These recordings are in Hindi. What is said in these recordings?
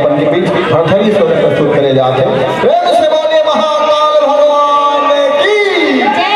अपन के बीच भरथरी स्वरूप प्रस्तुत करे जाते हैं। प्रेम से बोलिए महाकाल भगवान की जय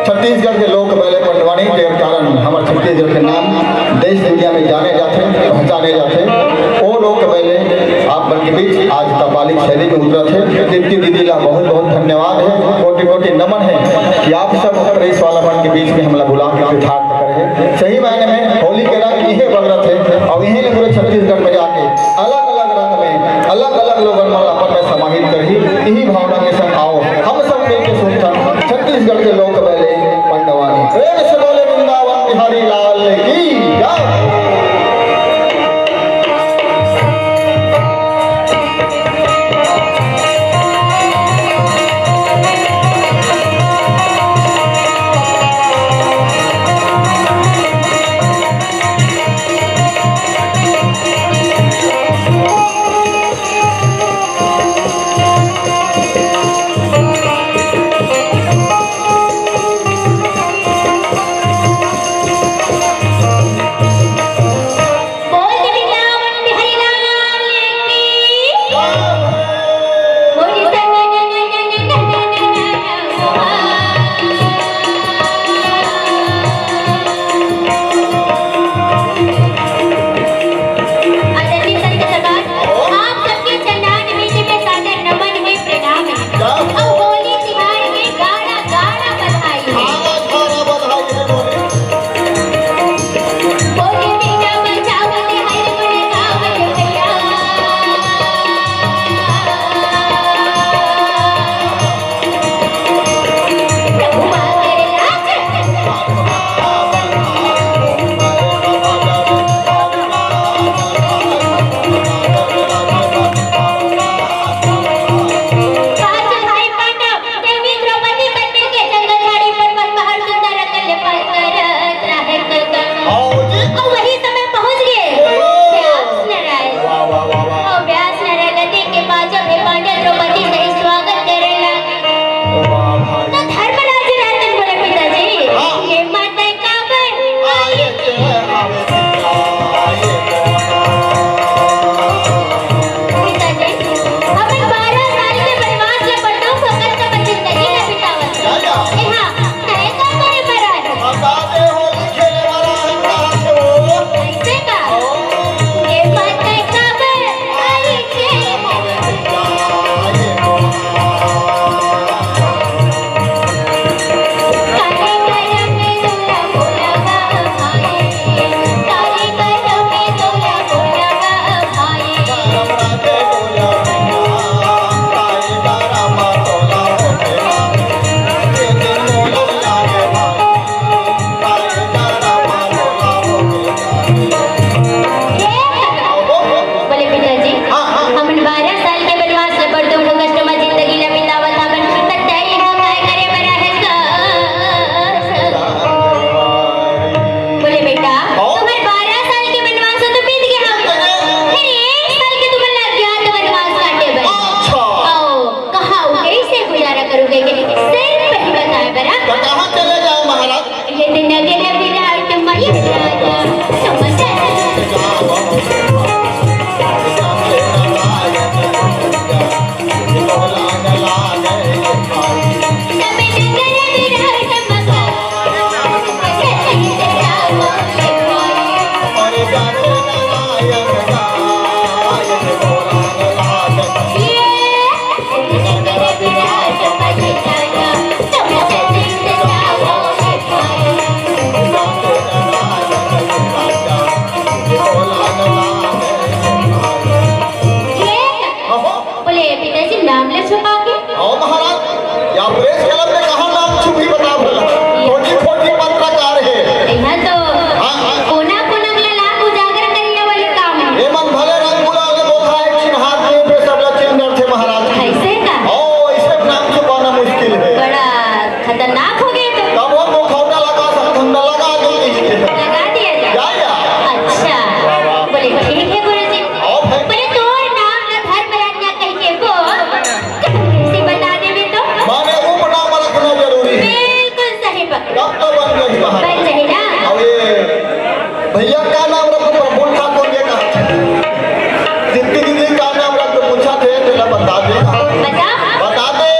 छत्तीसगढ़ के लोक पहले पटवानी के कारण हमारे छत्तीसगढ़ के नाम देश दुनिया में जाने जाते पहचाने जाते। वो लोक पहले आप बन के बीच आज कपालिक शैली में उतरा थे। दीप्ति दीदी का बहुत बहुत धन्यवाद है, कोटि कोटि नमन है कि आप सब प्रेस वाला बन के बीच में हमला बुला के यथार्थ करे। सही मायने में होली के रंग यही बगरत है और यही पूरे छत्तीसगढ़ में जाके अलग अलग रंग में अलग अलग लोग अपन में समाहित करी। यही भावना के संग आओ हम सब मिलकर सुनता छत्तीसगढ़ के लोक पहले पंडवानी। प्रेम से बोले वृंदावन बिहारी लाल की जय। भैया का नाम रख प्रफुल्ल ठाकुर ये कहा दीप्ति दीदी का नाम रख पूछा थे तो बता दे बता दे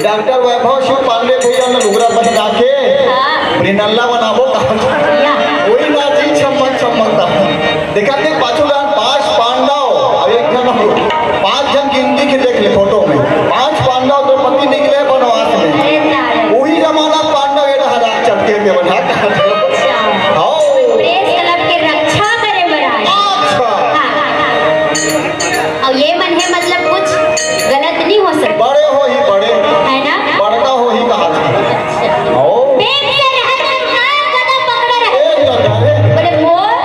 डॉक्टर वैभव शिव पांडे भैया ने लुगरा पहना के ब्रिनल्ला बनाबो वही ना जी चमक चमकता देखा के पाछुला 5 पांडव और एक जन 5 जन गिनती के देख ले फोटो में 5 पांडव द्रौपदी निकले बनवास में वही जमाना पांडव एड़ा हरा चटके के बना हां प्रेस क्लब के रक्षा करे बराए अच्छा और ये मन है मतलब कुछ गलत नहीं हो सकता बड़े हो ही बड़े है ना बड़का हो ही कहा अच्छा ओ देख के रहे कान कदम पकड़ रहे बोले मोर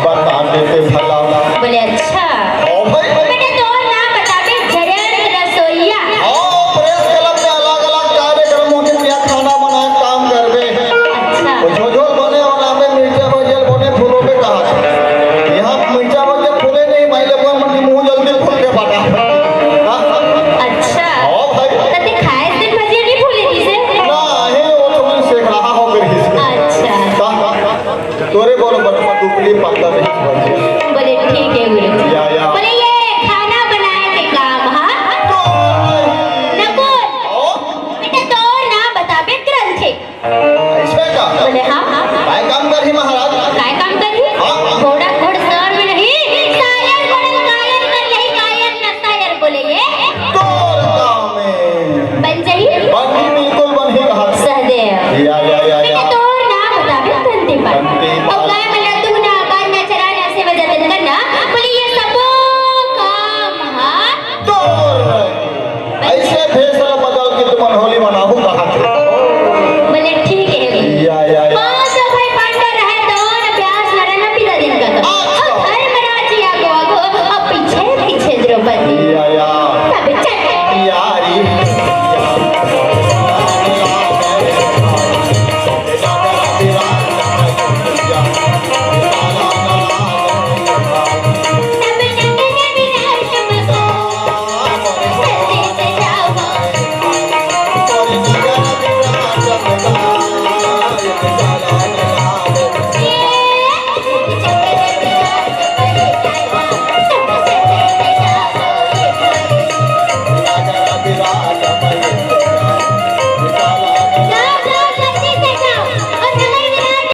बता देते भला बोले अच्छा ओ भाई बेटे तो नाम बता दे जयंत रसोइया ओ प्रेस क्लब में अलग-अलग कार्यक्रमों के क्या खाना बनाए काम करबे अच्छा जो जो बने वाला में मिर्चा भजिया बने फूलों पे कहा यहां मिर्चा भजिया फूले नहीं भाई लोग मन मुंह जल्दी फूल के बाटा अच्छा ओ भाई तते खाए दिन भजिया नहीं फूले दिसे ना हे वो तो मैं सेक रहा हो कर अच्छा तोरे बोलो बड़ा दुबली पत्ता में भजिया